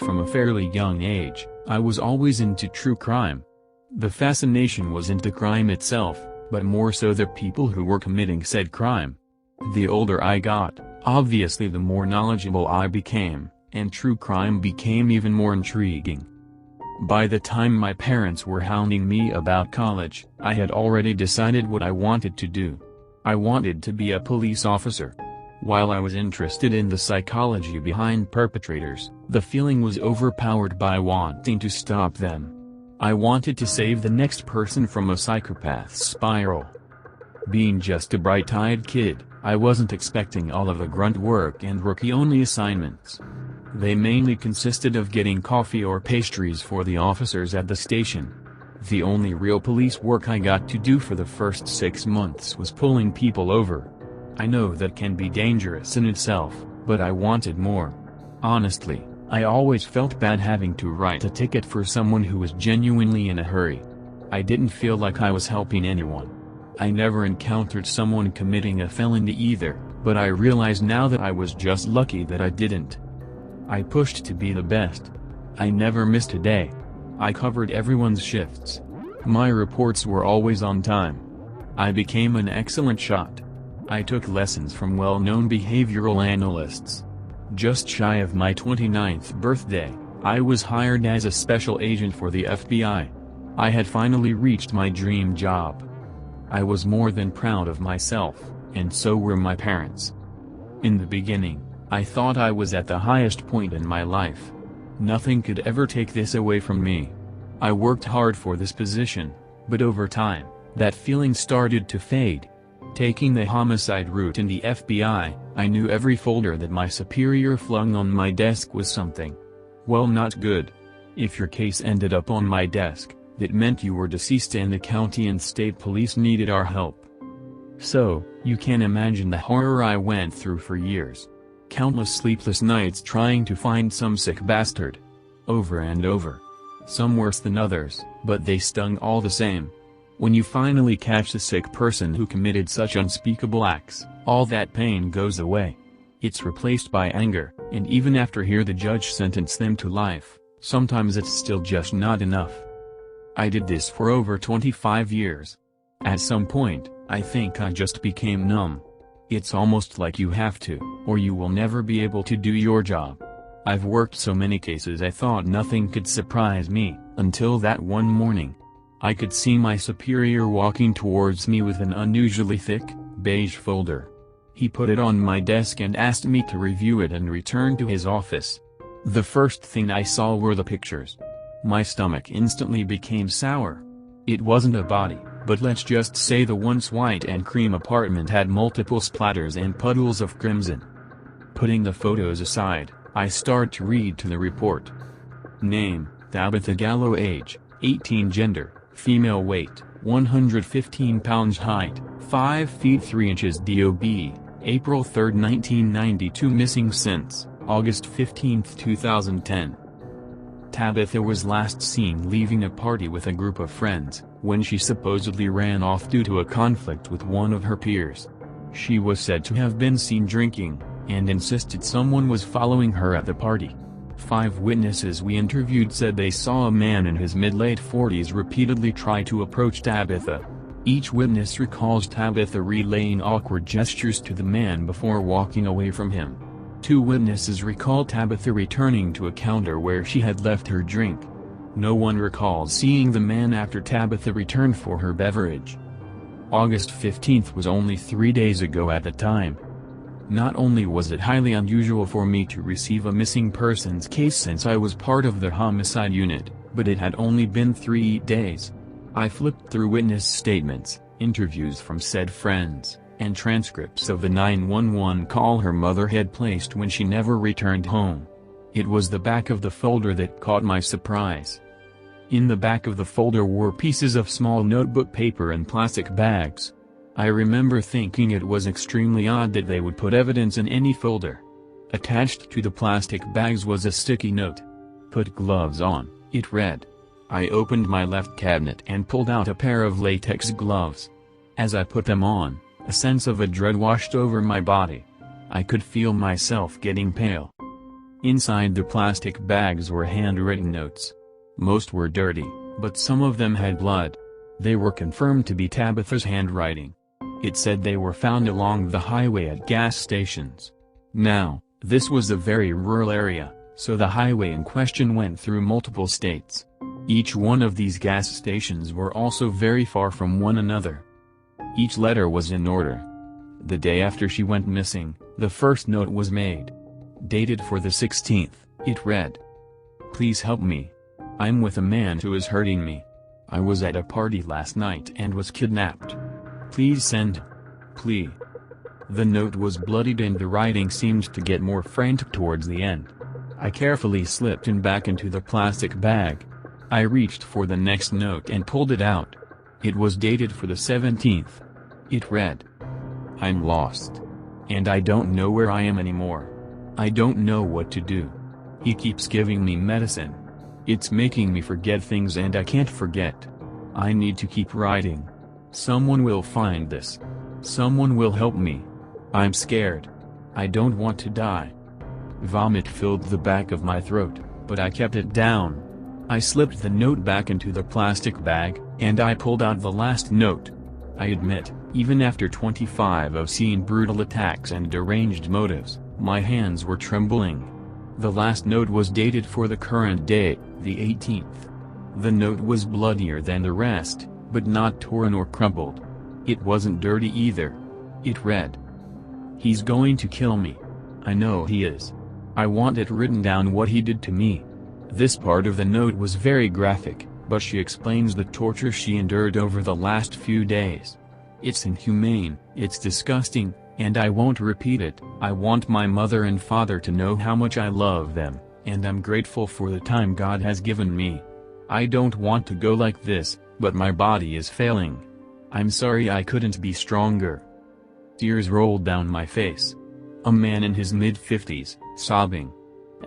From a fairly young age, I was always into true crime. The fascination wasn't the crime itself, but more so the people who were committing said crime. The older I got, obviously the more knowledgeable I became, and true crime became even more intriguing. By the time my parents were hounding me about college, I had already decided what I wanted to do. I wanted to be a police officer. While I was interested in the psychology behind perpetrators, the feeling was overpowered by wanting to stop them. I wanted to save the next person from a psychopath's spiral. Being just a bright-eyed kid, I wasn't expecting all of the grunt work and rookie-only assignments. They mainly consisted of getting coffee or pastries for the officers at the station. The only real police work I got to do for the first 6 months was pulling people over. I know that can be dangerous in itself, but I wanted more. Honestly, I always felt bad having to write a ticket for someone who was genuinely in a hurry. I didn't feel like I was helping anyone. I never encountered someone committing a felony either, but I realize now that I was just lucky that I didn't. I pushed to be the best. I never missed a day. I covered everyone's shifts. My reports were always on time. I became an excellent shot. I took lessons from well-known behavioral analysts. Just shy of my 29th birthday, I was hired as a special agent for the FBI. I had finally reached my dream job. I was more than proud of myself, and so were my parents. In the beginning, I thought I was at the highest point in my life. Nothing could ever take this away from me. I worked hard for this position, but over time, that feeling started to fade. Taking the homicide route in the FBI, I knew every folder that my superior flung on my desk was something. Well, not good. If your case ended up on my desk, that meant you were deceased and the county and state police needed our help. So, you can imagine the horror I went through for years. Countless sleepless nights trying to find some sick bastard. Over and over. Some worse than others, but they stung all the same. When you finally catch the sick person who committed such unspeakable acts, all that pain goes away. It's replaced by anger, and even after the judge sentence them to life, sometimes it's still just not enough. I did this for over 25 years. At some point, I think I just became numb. It's almost like you have to, or you will never be able to do your job. I've worked so many cases I thought nothing could surprise me, until that one morning. I could see my superior walking towards me with an unusually thick, beige folder. He put it on my desk and asked me to review it and return to his office. The first thing I saw were the pictures. My stomach instantly became sour. It wasn't a body, but let's just say the once white and cream apartment had multiple splatters and puddles of crimson. Putting the photos aside, I start to read to the report. Name, Tabitha Gallo. Age, 18. Gender, female. Weight, 115 pounds. Height, 5 feet 3 inches. DOB, April 3, 1992. Missing since August 15, 2010. Tabitha was last seen leaving a party with a group of friends, when she supposedly ran off due to a conflict with one of her peers. She was said to have been seen drinking, and insisted someone was following her at the party. 5 witnesses we interviewed said they saw a man in his mid-late 40s repeatedly try to approach Tabitha. Each witness recalls Tabitha relaying awkward gestures to the man before walking away from him. 2 witnesses recall Tabitha returning to a counter where she had left her drink. No one recalls seeing the man after Tabitha returned for her beverage. August 15th was only 3 days ago at the time. Not only was it highly unusual for me to receive a missing persons case since I was part of the homicide unit, but it had only been 3 days. I flipped through witness statements, interviews from said friends, and transcripts of the 911 call her mother had placed when she never returned home. It was the back of the folder that caught my surprise. In the back of the folder were pieces of small notebook paper and plastic bags. I remember thinking it was extremely odd that they would put evidence in any folder. Attached to the plastic bags was a sticky note. "Put gloves on," it read. I opened my left cabinet and pulled out a pair of latex gloves. As I put them on, a sense of dread washed over my body. I could feel myself getting pale. Inside the plastic bags were handwritten notes. Most were dirty, but some of them had blood. They were confirmed to be Tabitha's handwriting. It said they were found along the highway at gas stations. Now, this was a very rural area, so the highway in question went through multiple states. Each one of these gas stations were also very far from one another. Each letter was in order. The day after she went missing, the first note was made. Dated for the 16th, it read, "Please help me. I'm with a man who is hurting me. I was at a party last night and was kidnapped. Please send. Please." The note was bloodied and the writing seemed to get more frantic towards the end. I carefully slipped it back into the plastic bag. I reached for the next note and pulled it out. It was dated for the 17th. It read, "I'm lost. And I don't know where I am anymore. I don't know what to do. He keeps giving me medicine. It's making me forget things and I can't forget. I need to keep writing. Someone will find this. Someone will help me. I'm scared. I don't want to die." Vomit filled the back of my throat, but I kept it down. I slipped the note back into the plastic bag, and I pulled out the last note. I admit, even after 25 of seeing brutal attacks and deranged motives, my hands were trembling. The last note was dated for the current day, the 18th. The note was bloodier than the rest, but not torn or crumpled. It wasn't dirty either. It read, "He's going to kill me. I know he is. I want it written down what he did to me." This part of the note was very graphic, but she explains the torture she endured over the last few days. It's inhumane, it's disgusting, and I won't repeat it. I want my mother and father to know how much I love them, and I'm grateful for the time God has given me. I don't want to go like this, but my body is failing. I'm sorry I couldn't be stronger. Tears rolled down my face. A man in his mid-50s, sobbing.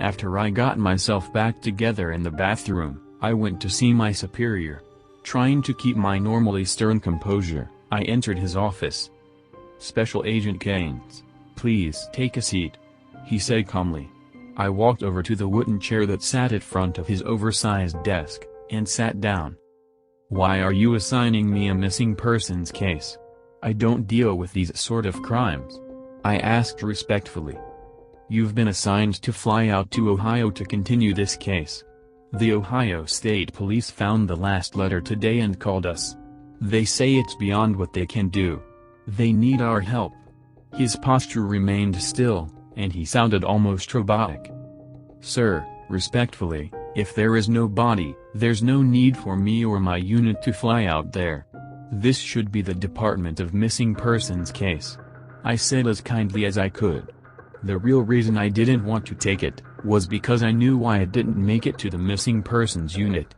After I got myself back together in the bathroom, I went to see my superior. Trying to keep my normally stern composure, I entered his office. "Special Agent Keynes, please take a seat," he said calmly. I walked over to the wooden chair that sat at front of his oversized desk, and sat down. "Why are you assigning me a missing persons case? I don't deal with these sort of crimes," I asked respectfully. "You've been assigned to fly out to Ohio to continue this case. The Ohio State Police found the last letter today and called us. They say it's beyond what they can do. They need our help." His posture remained still, and he sounded almost robotic. "Sir, respectfully, if there is no body, there's no need for me or my unit to fly out there. This should be the Department of Missing Persons case," I said as kindly as I could. The real reason I didn't want to take it, was because I knew why it didn't make it to the Missing Persons unit.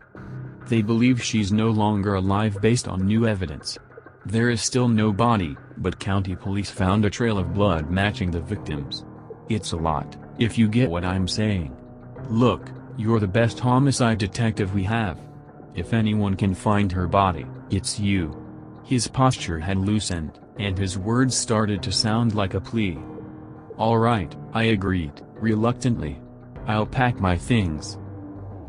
They believe she's no longer alive based on new evidence. There is still no body, but county police found a trail of blood matching the victims. It's a lot, if you get what I'm saying. Look, you're the best homicide detective we have. If anyone can find her body, it's you. His posture had loosened, and his words started to sound like a plea. "All right," I agreed, reluctantly. "I'll pack my things."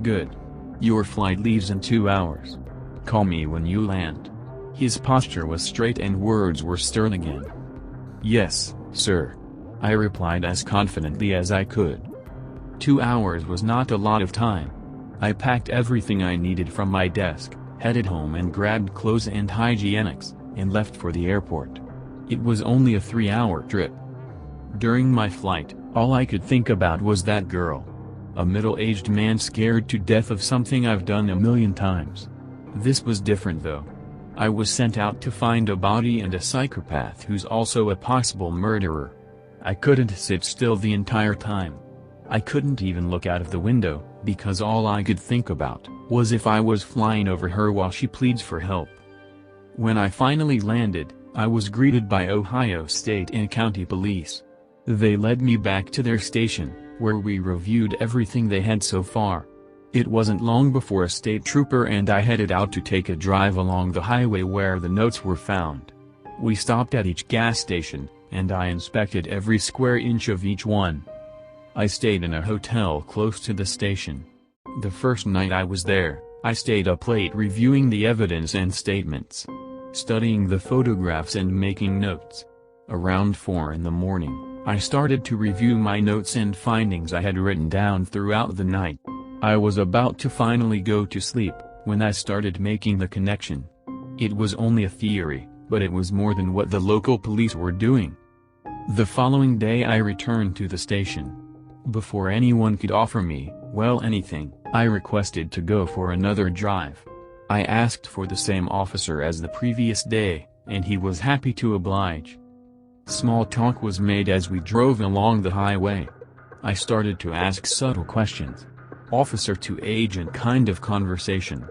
"Good. Your flight leaves in 2 hours. Call me when you land." His posture was straight and words were stern again. "Yes, sir," I replied as confidently as I could. 2 hours was not a lot of time. I packed everything I needed from my desk, headed home and grabbed clothes and hygienics, and left for the airport. It was only a 3-hour trip. During my flight, all I could think about was that girl. A middle-aged man scared to death of something I've done a million times. This was different though. I was sent out to find a body and a psychopath who's also a possible murderer. I couldn't sit still the entire time. I couldn't even look out of the window, because all I could think about was if I was flying over her while she pleads for help. When I finally landed, I was greeted by Ohio State and County Police. They led me back to their station, where we reviewed everything they had so far. It wasn't long before a state trooper and I headed out to take a drive along the highway where the notes were found. We stopped at each gas station, and I inspected every square inch of each one. I stayed in a hotel close to the station. The first night I was there, I stayed up late reviewing the evidence and statements, studying the photographs and making notes. Around 4 in the morning, I started to review my notes and findings I had written down throughout the night. I was about to finally go to sleep, when I started making the connection. It was only a theory, but it was more than what the local police were doing. The following day I returned to the station. Before anyone could offer me, well, anything, I requested to go for another drive. I asked for the same officer as the previous day, and he was happy to oblige. Small talk was made as we drove along the highway. I started to ask subtle questions. Officer to agent kind of conversation.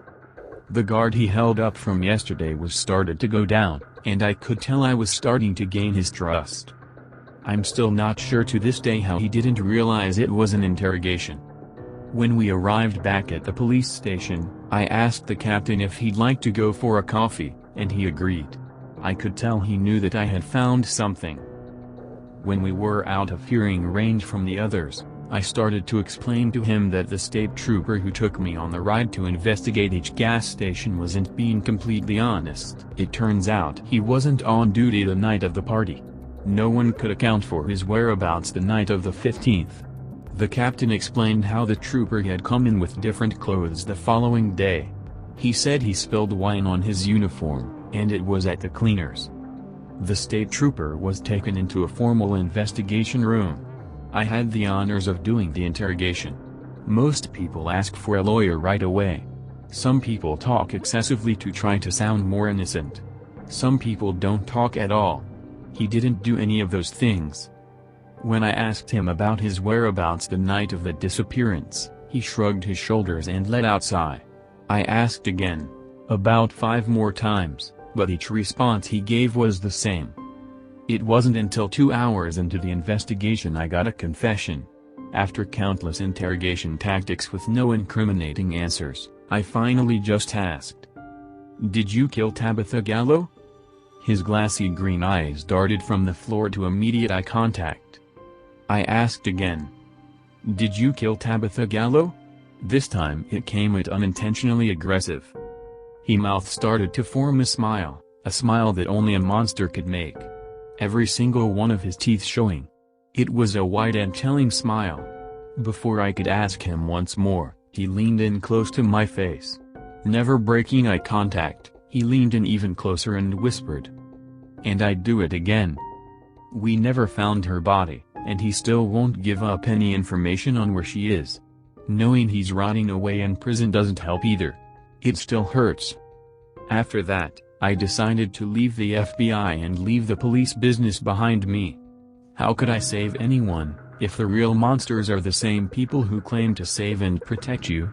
The guard he held up from yesterday was started to go down, and I could tell I was starting to gain his trust. I'm still not sure to this day how he didn't realize it was an interrogation. When we arrived back at the police station, I asked the captain if he'd like to go for a coffee, and he agreed. I could tell he knew that I had found something. When we were out of hearing range from the others, I started to explain to him that the state trooper who took me on the ride to investigate each gas station wasn't being completely honest. It turns out he wasn't on duty the night of the party. No one could account for his whereabouts the night of the 15th. The captain explained how the trooper had come in with different clothes the following day. He said he spilled wine on his uniform, and it was at the cleaners. The state trooper was taken into a formal investigation room. I had the honors of doing the interrogation. Most people ask for a lawyer right away. Some people talk excessively to try to sound more innocent. Some people don't talk at all. He didn't do any of those things. When I asked him about his whereabouts the night of the disappearance, he shrugged his shoulders and let out a sigh. I asked again, about 5 more times, but each response he gave was the same. It wasn't until 2 hours into the investigation I got a confession. After countless interrogation tactics with no incriminating answers, I finally just asked, "Did you kill Tabitha Gallo?" His glassy green eyes darted from the floor to immediate eye contact. I asked again, "Did you kill Tabitha Gallo?" This time it came out unintentionally aggressive. His mouth started to form a smile that only a monster could make. Every single one of his teeth showing. It was a wide and telling smile. Before I could ask him once more, he leaned in close to my face. Never breaking eye contact, he leaned in even closer and whispered. And I'd do it again. We never found her body, and he still won't give up any information on where she is. Knowing he's rotting away in prison doesn't help either. It still hurts. After that, I decided to leave the FBI and leave the police business behind me. How could I save anyone, if the real monsters are the same people who claim to save and protect you?